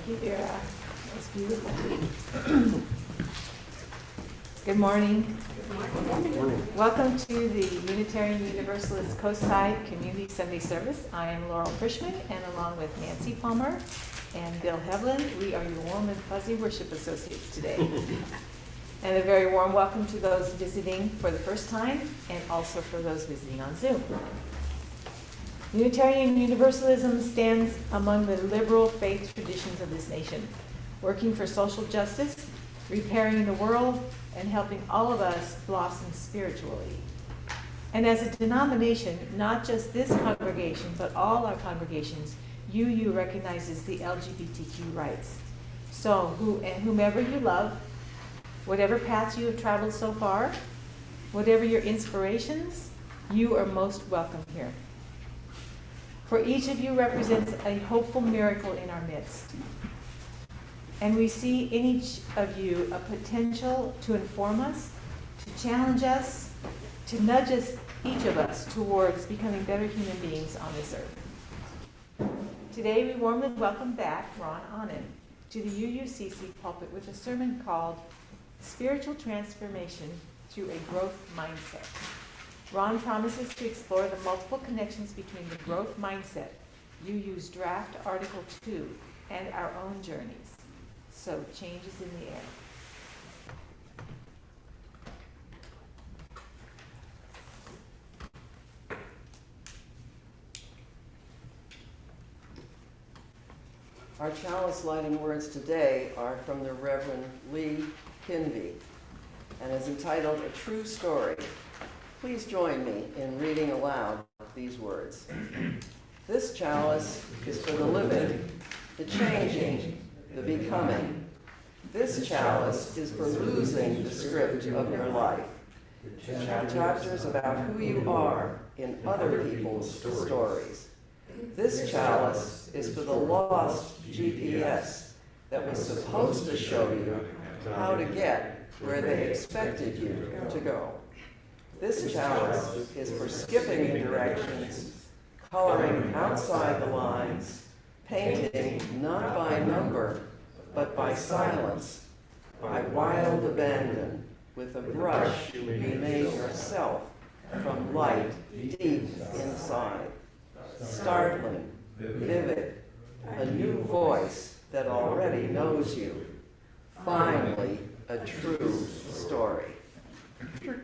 Thank you, Vera. That was beautiful. Good morning. Good morning. Welcome to the Unitarian Universalist Coastside Community Sunday Service. I am Laurel Frischman, and along with Nancy Palmer and Bill Hevlin, we are your warm and fuzzy worship associates today. And a very warm welcome to those visiting for the first time, and also for those visiting on Zoom. Unitarian Universalism stands among the liberal faith traditions of this nation, working for social justice, repairing the world, and helping all of us blossom spiritually. And as a denomination, not just this congregation, but all our congregations, UU recognizes the LGBTQ rights. So, whomever you love, whatever paths you have traveled so far, whatever your inspirations, you are most welcome here. For each of you represents a hopeful miracle in our midst. And we see in each of you a potential to inform us, to challenge us, to nudge us, each of us, towards becoming better human beings on this earth. Today we warmly welcome back Ron Ahnen to the UUCC pulpit with a sermon called Spiritual Transformation Through a Growth Mindset. Ron promises to explore the multiple connections between the growth mindset, UU's draft Article 2, and our own journeys. So, change is in the air. Our chalice lighting words today are from the Reverend Lee Kinvey and is entitled A True Story. Please join me in reading aloud these words. This chalice is for the living, the changing, the becoming. This chalice is for losing the script of your life. Chapters about who you are in other people's stories. This chalice is for the lost GPS that was supposed to show you how to get where they expected you to go. This chalice is for skipping directions, coloring outside the lines, painting not by number, but by silence, by wild abandon, with a brush you made yourself from light deep inside. Startling, vivid, a new voice that already knows you. Finally, a true story. Thank you.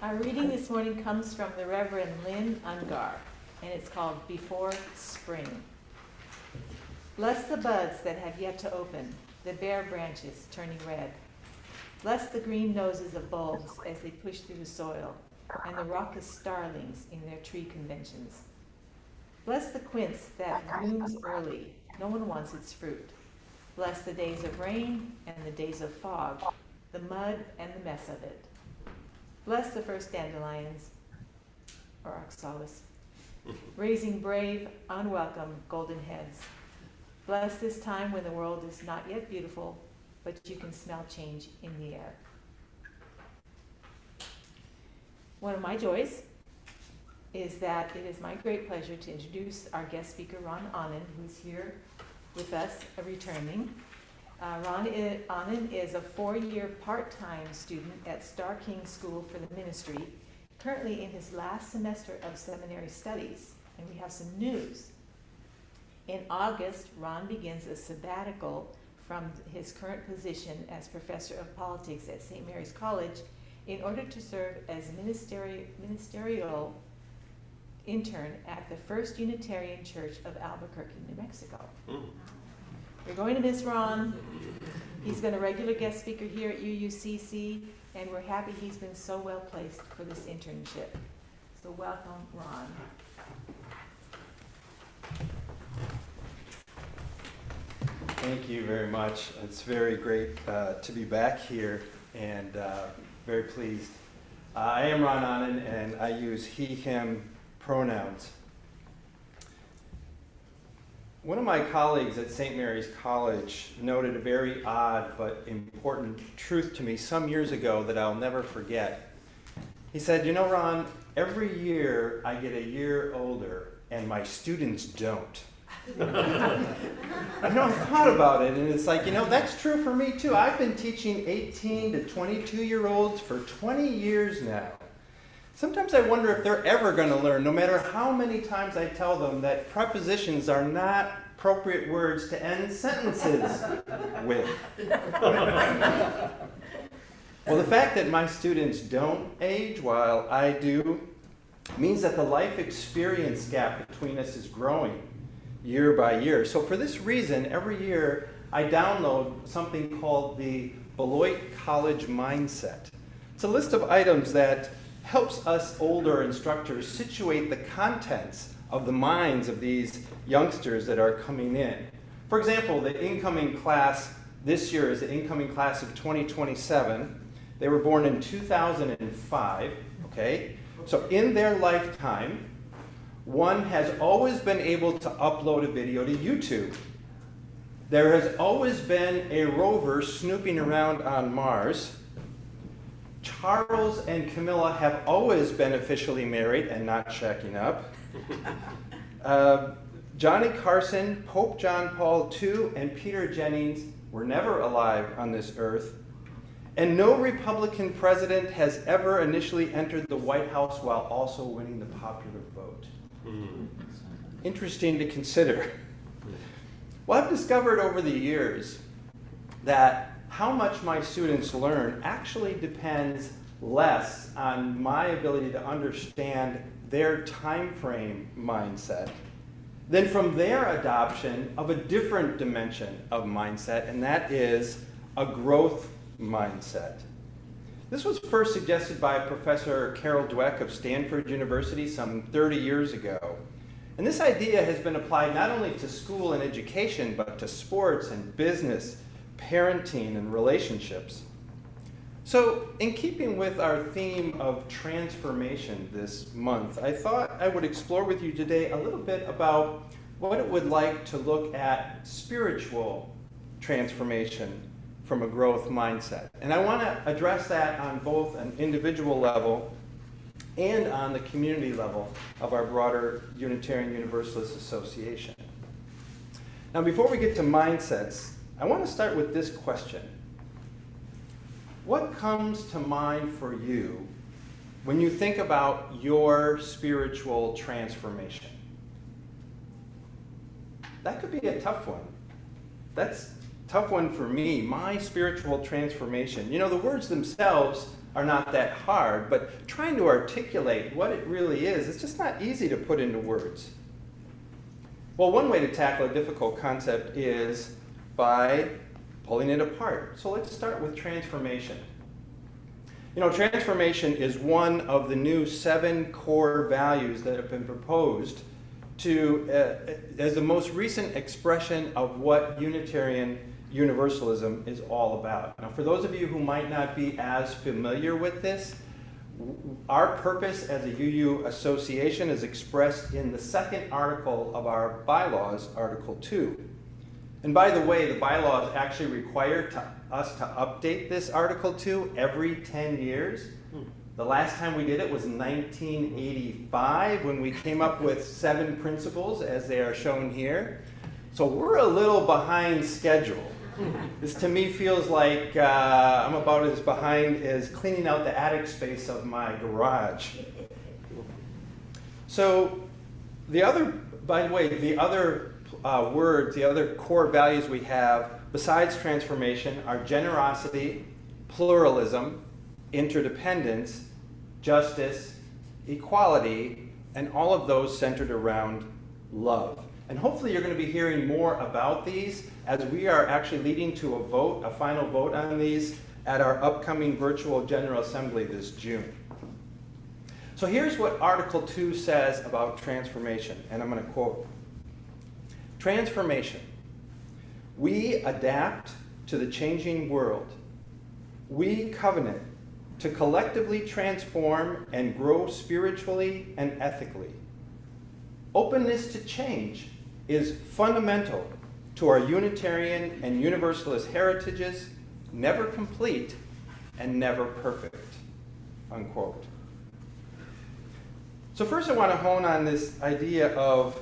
Our reading this morning comes from the Reverend Lynn Ungar. and it's called Before Spring. Bless the buds that have yet to open, the bare branches turning red. Bless the green noses of bulbs as they push through the soil, and the raucous starlings in their tree conventions. Bless the quince that blooms early, no one wants its fruit. Bless the days of rain and the days of fog, the mud and the mess of it. Bless the first dandelions, or oxalis, raising brave, unwelcome golden heads. Bless this time when the world is not yet beautiful, but you can smell change in the air. One of my joys is that it is my great pleasure to introduce our guest speaker, Ron Ahnen, who's here with us, returning. Ron Ahnen is a 4-year part-time student at Star King School for the Ministry, currently in his last semester of seminary studies, and we have some news. In August, Ron begins a sabbatical from his current position as professor of politics at St. Mary's College in order to serve as ministerial intern at the First Unitarian Church of Albuquerque, New Mexico. We're going to miss Ron. He's been a regular guest speaker here at UUCC, and we're happy he's been so well placed for this internship. So welcome, Ron. Thank you very much. It's very great to be back here, and very pleased. I am Ron Ahnen, and I use he, him pronouns. One of my colleagues at St. Mary's College noted a very odd but important truth to me some years ago that I'll never forget. He said, "You know, Ron, every year I get a year older, and my students don't." I thought about it, and it's like, that's true for me too. I've been teaching 18 to 22-year-olds for 20 years now. Sometimes I wonder if they're ever going to learn, no matter how many times I tell them that prepositions are not appropriate words to end sentences with. Well, the fact that my students don't age while I do means that the life experience gap between us is growing year by year. So for this reason, every year I download something called the Beloit College Mindset. It's a list of items that helps us older instructors situate the contents of the minds of these youngsters that are coming in. For example, the incoming class this year is the incoming class of 2027. They were born in 2005, okay? So in their lifetime, one has always been able to upload a video to YouTube. There has always been a rover snooping around on Mars. Charles and Camilla have always been officially married and not shacking up. Johnny Carson, Pope John Paul II, and Peter Jennings were never alive on this earth. And no Republican president has ever initially entered the White House while also winning the popular vote. Interesting to consider. Well, I've discovered over the years that how much my students learn actually depends less on my ability to understand their time frame mindset than from their adoption of a different dimension of mindset, and that is a growth mindset. This was first suggested by Professor Carol Dweck of Stanford University some 30 years ago. And this idea has been applied not only to school and education, but to sports and business, parenting and relationships. So, in keeping with our theme of transformation this month, I thought I would explore with you today a little bit about what it would like to look at spiritual transformation from a growth mindset. And I want to address that on both an individual level and on the community level of our broader Unitarian Universalist Association. Now, before we get to mindsets, I want to start with this question. What comes to mind for you when you think about your spiritual transformation? That could be a tough one. That's a tough one for me, my spiritual transformation. The words themselves are not that hard, but trying to articulate what it really is, it's just not easy to put into words. Well, one way to tackle a difficult concept is by pulling it apart. So let's start with transformation. You know, transformation is one of the new 7 core values that have been proposed to as the most recent expression of what Unitarian Universalism is all about. Now, for those of you who might not be as familiar with this, our purpose as a UU association is expressed in the second article of our bylaws, Article 2. And by the way, the bylaws actually require us to update this Article 2 every 10 years. The last time we did it was 1985 when we came up with 7 principles as they are shown here. So we're a little behind schedule. This to me feels like I'm about as behind as cleaning out the attic space of my garage. So by the way, the other words, the other core values we have besides transformation are generosity, pluralism, interdependence, justice, equality, and all of those centered around love. And hopefully you're going to be hearing more about these as we are actually leading to a vote, a final vote on these at our upcoming virtual General Assembly this June. So here's what Article 2 says about transformation, and I'm going to quote. Transformation. We adapt to the changing world. We covenant to collectively transform and grow spiritually and ethically. Openness to change is fundamental to our Unitarian and Universalist heritages, never complete and never perfect, unquote. So first I want to hone on this idea of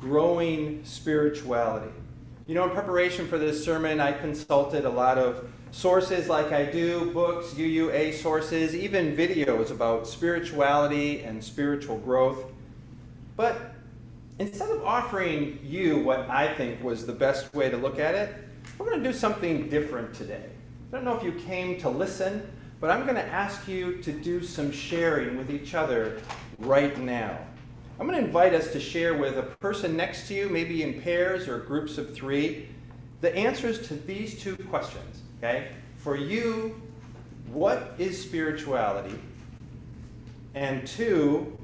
growing spirituality. You know, in preparation for this sermon, I consulted a lot of sources like I do, books, UUA sources, even videos about spirituality and spiritual growth. But instead of offering you what I think was the best way to look at it, we're going to do something different today. I don't know if you came to listen, but I'm going to ask you to do some sharing with each other right now. I'm going to invite us to share with a person next to you, maybe in pairs or groups of 3, the answers to these 2 questions. Okay? For you, what is spirituality? And 2,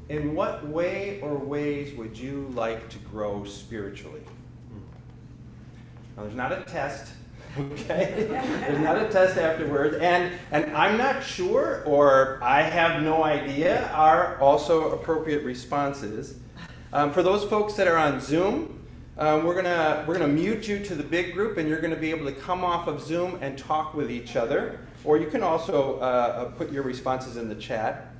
in what way or ways would you like to grow spiritually? Now, there's not a test, okay? There's not a test afterwards. And I'm not sure, or I have no idea, are also appropriate responses. For those folks that are on Zoom, we're gonna mute you to the big group, and you're gonna be able to come off of Zoom and talk with each other. Or you can also put your responses in the chat.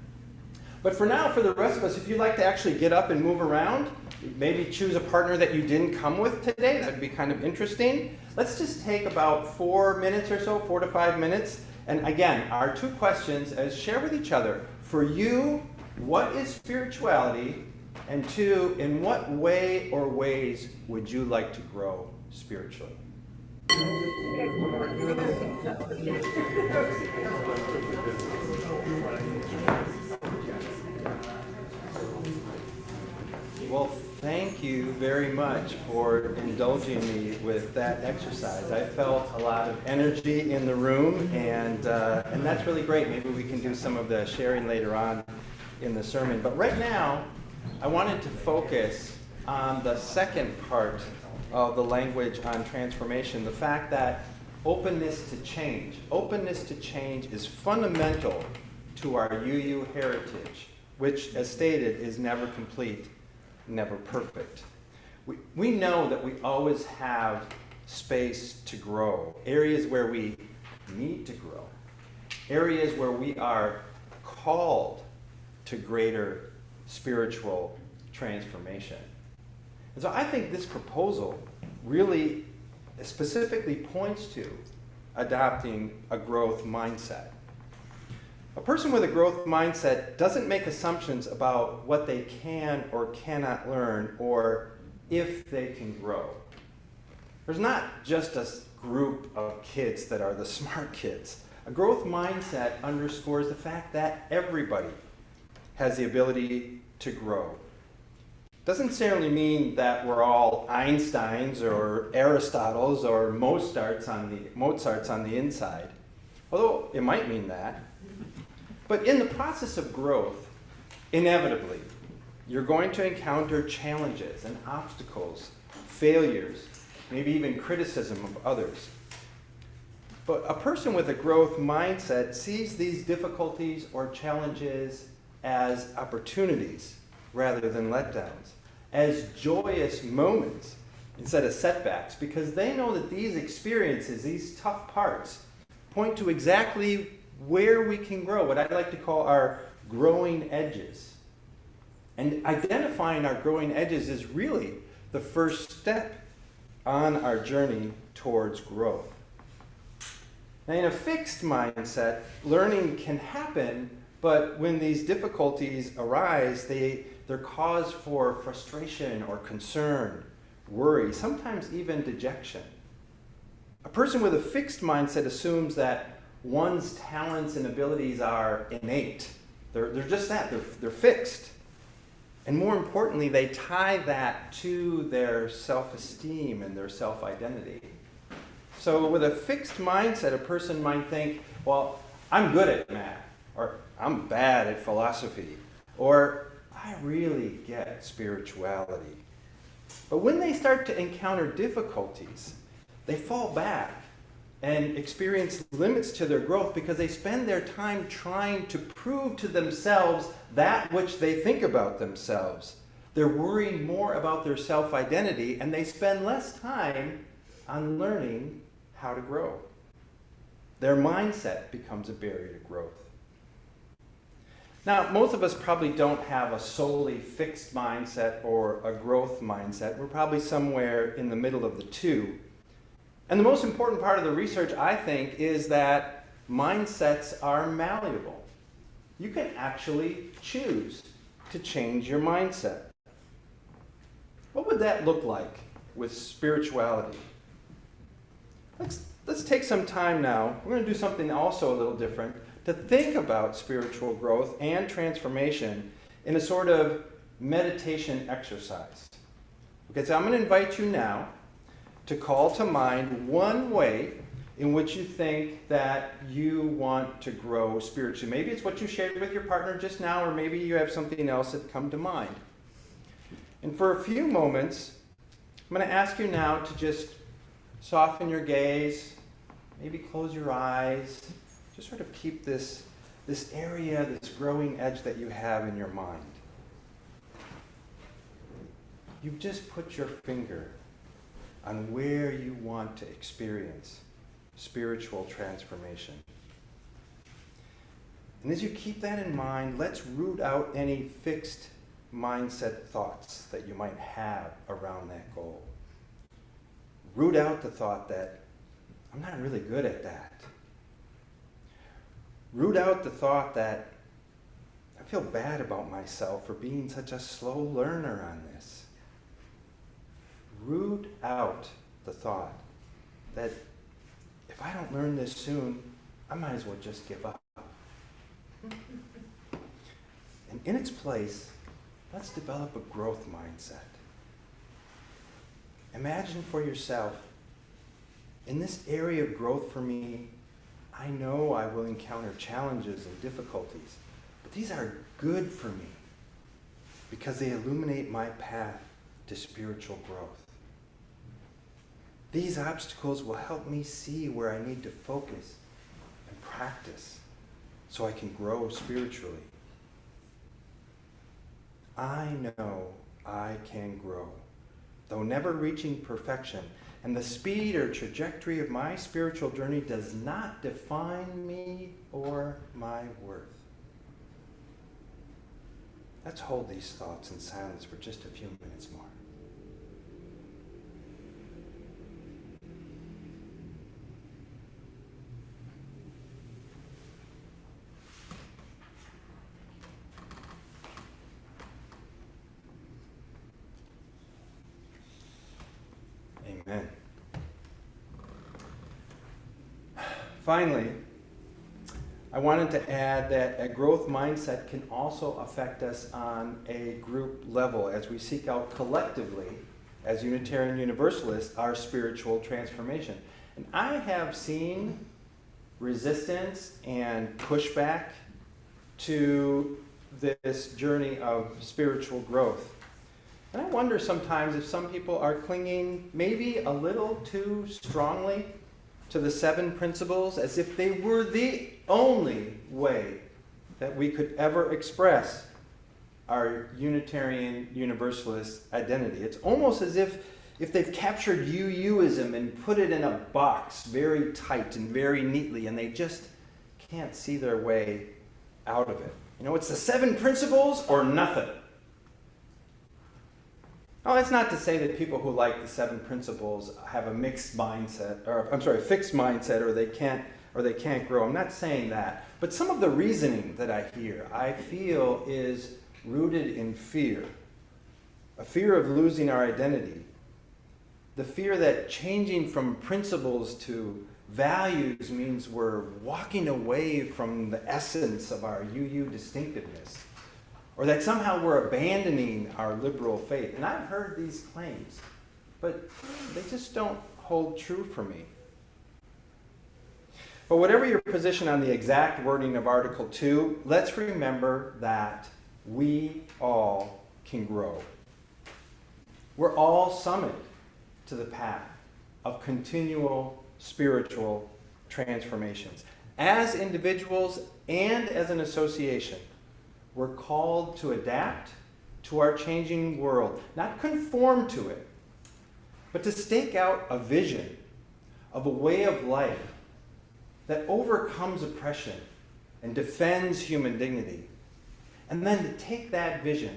But for now, for the rest of us, if you'd like to actually get up and move around, maybe choose a partner that you didn't come with today, that would be kind of interesting. Let's just take about 4 minutes or so, 4 to 5 minutes. And again, our 2 questions is share with each other. For you, what is spirituality? And 2, in what way or ways would you like to grow spiritually? Well, thank you very much for indulging me with that exercise. I felt a lot of energy in the room, and that's really great. Maybe we can do some of the sharing later on in the sermon. But right now, I wanted to focus on the second part of the language on transformation, the fact that openness to change. Openness to change is fundamental to our UU heritage, which, as stated, is never complete, never perfect. We know that we always have space to grow, areas where we need to grow, areas where we are called to greater spiritual transformation. And so I think this proposal really specifically points to adopting a growth mindset. A person with a growth mindset doesn't make assumptions about what they can or cannot learn or if they can grow. There's not just a group of kids that are the smart kids. A growth mindset underscores the fact that everybody has the ability to grow. Doesn't necessarily mean that we're all Einsteins or Aristotles or Mozarts on the inside, although it might mean that. But in the process of growth, inevitably, you're going to encounter challenges and obstacles, failures, maybe even criticism of others. But a person with a growth mindset sees these difficulties or challenges as opportunities rather than letdowns, as joyous moments instead of setbacks, because they know that these experiences, these tough parts, point to exactly where we can grow, what I'd like to call our growing edges. And identifying our growing edges is really the first step on our journey towards growth. Now, in a fixed mindset, learning can happen, but when these difficulties arise, they're cause for frustration or concern, worry, sometimes even dejection. A person with a fixed mindset assumes that one's talents and abilities are innate. They're just that, they're fixed. And more importantly, they tie that to their self-esteem and their self-identity. So with a fixed mindset, a person might think, well, I'm good at math, or I'm bad at philosophy, or I really get spirituality. But when they start to encounter difficulties, they fall back and experience limits to their growth because they spend their time trying to prove to themselves that which they think about themselves. They're worrying more about their self-identity, and they spend less time on learning how to grow. Their mindset becomes a barrier to growth. Now, most of us probably don't have a solely fixed mindset or a growth mindset. We're probably somewhere in the middle of the two. And the most important part of the research, I think, is that mindsets are malleable. You can actually choose to change your mindset. What would that look like with spirituality? Let's take some time now. We're going to do something also a little different to think about spiritual growth and transformation in a sort of meditation exercise. Okay, so I'm going to invite you now to call to mind one way in which you think that you want to grow spiritually. Maybe it's what you shared with your partner just now, or maybe you have something else that come to mind. And for a few moments, I'm going to ask you now to just soften your gaze, maybe close your eyes, just sort of keep this area, this growing edge that you have in your mind. You've just put your finger on where you want to experience spiritual transformation. And as you keep that in mind, let's root out any fixed mindset thoughts that you might have around that goal. Root out the thought that I'm not really good at that. Root out the thought that I feel bad about myself for being such a slow learner on this. Root out the thought that if I don't learn this soon, I might as well just give up. And in its place, let's develop a growth mindset. Imagine for yourself, in this area of growth for me, I know I will encounter challenges and difficulties, but these are good for me because they illuminate my path to spiritual growth. These obstacles will help me see where I need to focus and practice so I can grow spiritually. I know I can grow, though never reaching perfection, and the speed or trajectory of my spiritual journey does not define me or my worth. Let's hold these thoughts in silence for just a few minutes more. Amen. Finally, I wanted to add that a growth mindset can also affect us on a group level as we seek out collectively, as Unitarian Universalists, our spiritual transformation. And I have seen resistance and pushback to this journey of spiritual growth. And I wonder sometimes if some people are clinging maybe a little too strongly to the 7 principles as if they were the only way that we could ever express our Unitarian Universalist identity. It's almost as if they've captured UUism and put it in a box very tight and very neatly, and they just can't see their way out of it. You know, it's the 7 principles or nothing. Oh, that's not to say that people who like the 7 principles have a fixed mindset, or they can't grow. I'm not saying that. But some of the reasoning that I hear, I feel is rooted in fear. A fear of losing our identity. The fear that changing from principles to values means we're walking away from the essence of our UU distinctiveness. Or that somehow we're abandoning our liberal faith. And I've heard these claims, but they just don't hold true for me. But whatever your position on the exact wording of Article 2, let's remember that we all can grow. We're all summoned to the path of continual spiritual transformations. As individuals and as an association, we're called to adapt to our changing world, not conform to it, but to stake out a vision of a way of life that overcomes oppression and defends human dignity, and then to take that vision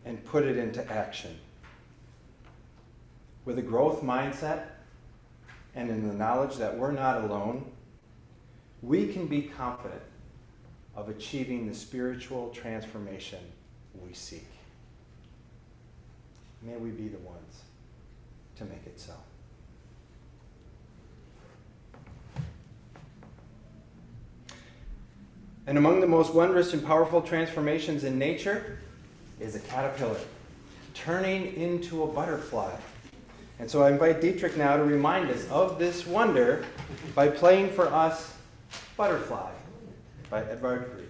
and put it into action. With a growth mindset and in the knowledge that we're not alone, we can be confident of achieving the spiritual transformation we seek. May we be the ones to make it so. And among the most wondrous and powerful transformations in nature is a caterpillar turning into a butterfly. And so I invite Dietrich now to remind us of this wonder by playing for us Butterfly by Edvard Grieg.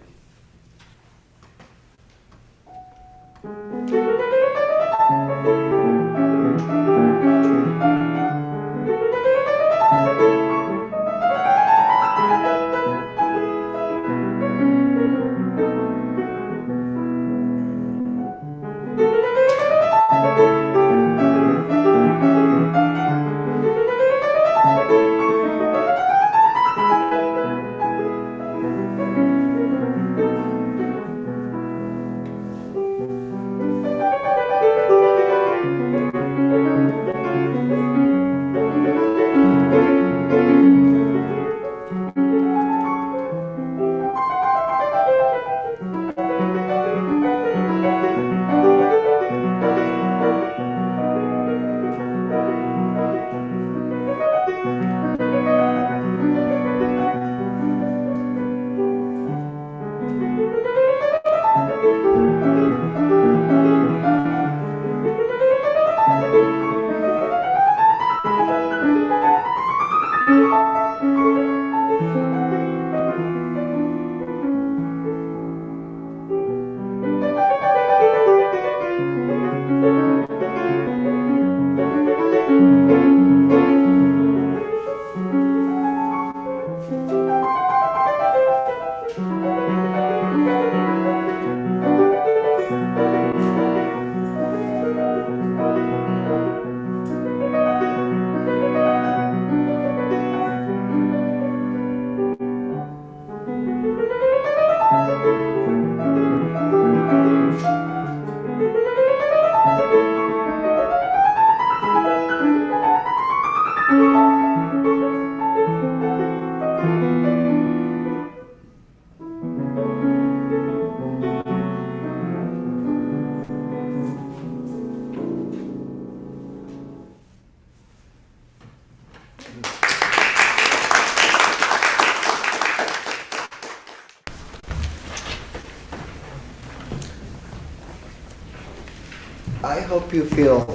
hope you feel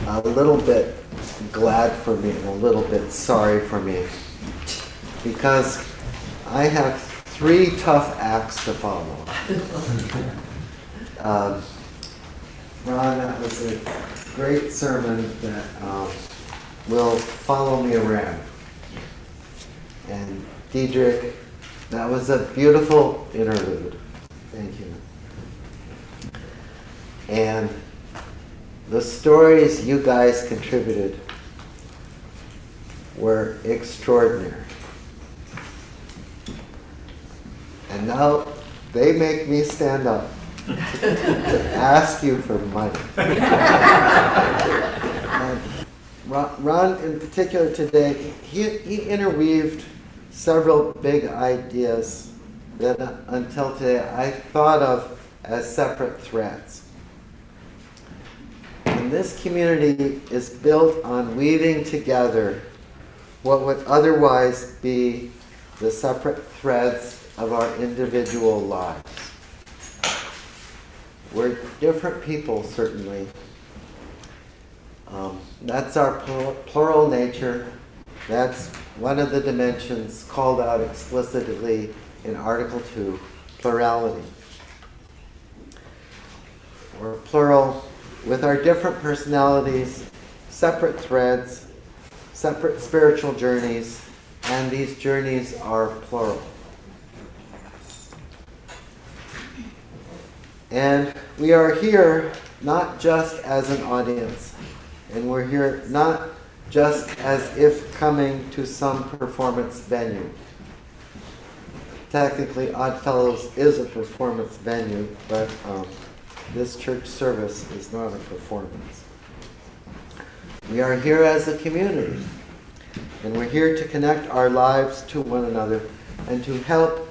a little bit glad for me and a little bit sorry for me, because I have 3 tough acts to follow. Ron, that was a great sermon that will follow me around. And Diedrich, that was a beautiful interlude. Thank you. And the stories you guys contributed were extraordinary. And now they make me stand up to ask you for money. And Ron, in particular today, he interweaved several big ideas that until today I thought of as separate threads. And this community is built on weaving together what would otherwise be the separate threads of our individual lives. We're different people, certainly. That's our plural nature. That's one of the dimensions called out explicitly in Article 2, plurality. We're plural with our different personalities, separate threads, separate spiritual journeys, and these journeys are plural. And we are here not just as an audience, and we're here not just as if coming to some performance venue. Technically, Oddfellows is a performance venue, but this church service is not a performance. We are here as a community, and we're here to connect our lives to one another and to help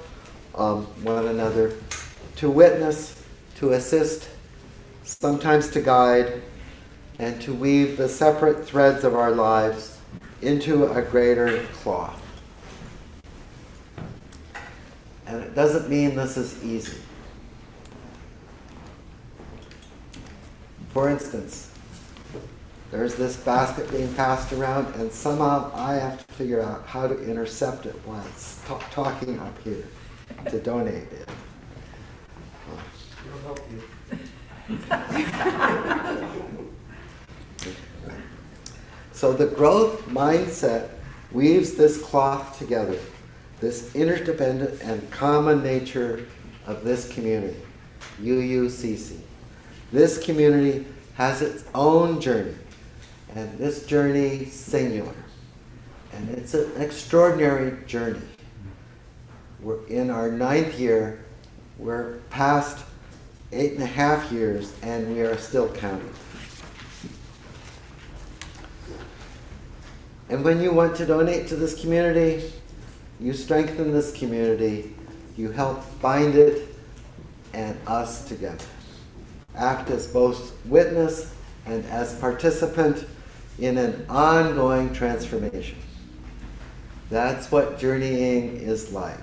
one another, to witness, to assist, sometimes to guide, and to weave the separate threads of our lives into a greater cloth. And it doesn't mean this is easy. For instance, there's this basket being passed around, and somehow I have to figure out how to intercept it while it's talking up here to donate it. It'll help you. So the growth mindset weaves this cloth together, this interdependent and common nature of this community, UUCC. This community has its own journey, and this journey singular. And it's an extraordinary journey. We're in our 9th year, we're past 8.5 years, and we are still counting. And when you want to donate to this community, you strengthen this community, you help bind it and us together. Act as both witness and as participant in an ongoing transformation. That's what journeying is like.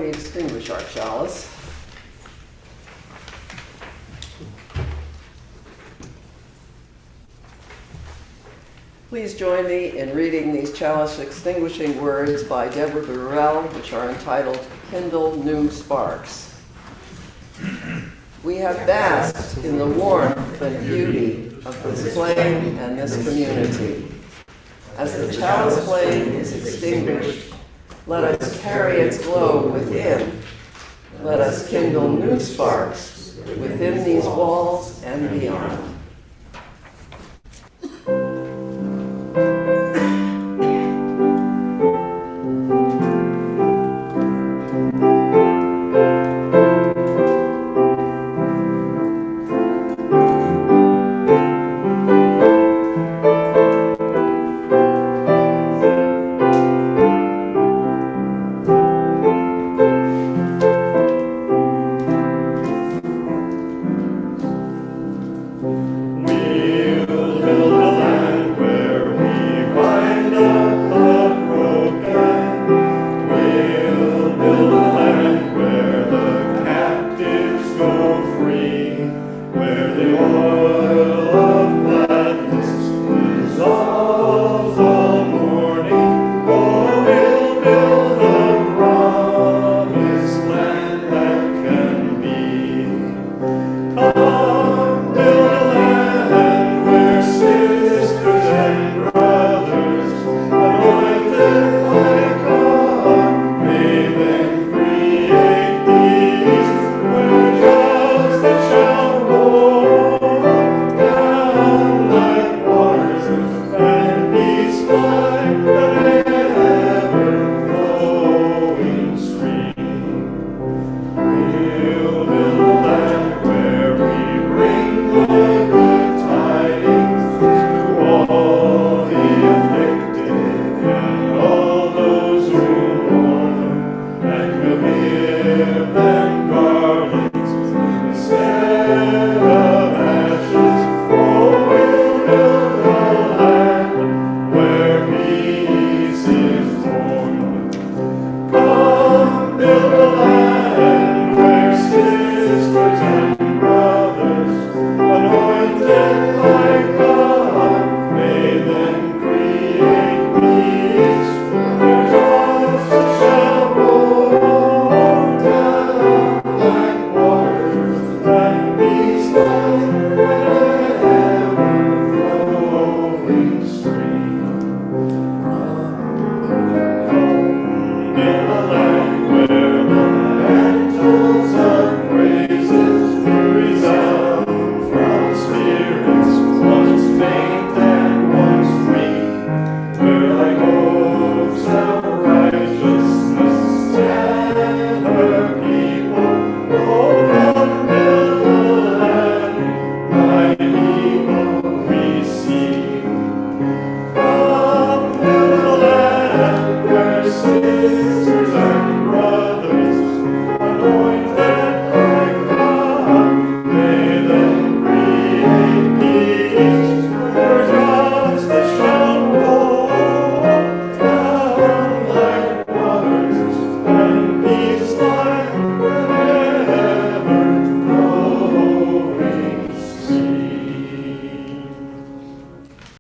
extinguish our chalice. Please join me in reading these chalice extinguishing words by Deborah Burrell, which are entitled Kindle New Sparks. We have basked in the warmth and beauty of this flame and this community. As the chalice flame is extinguished, let us carry its glow within. Let us kindle new sparks within these walls and beyond.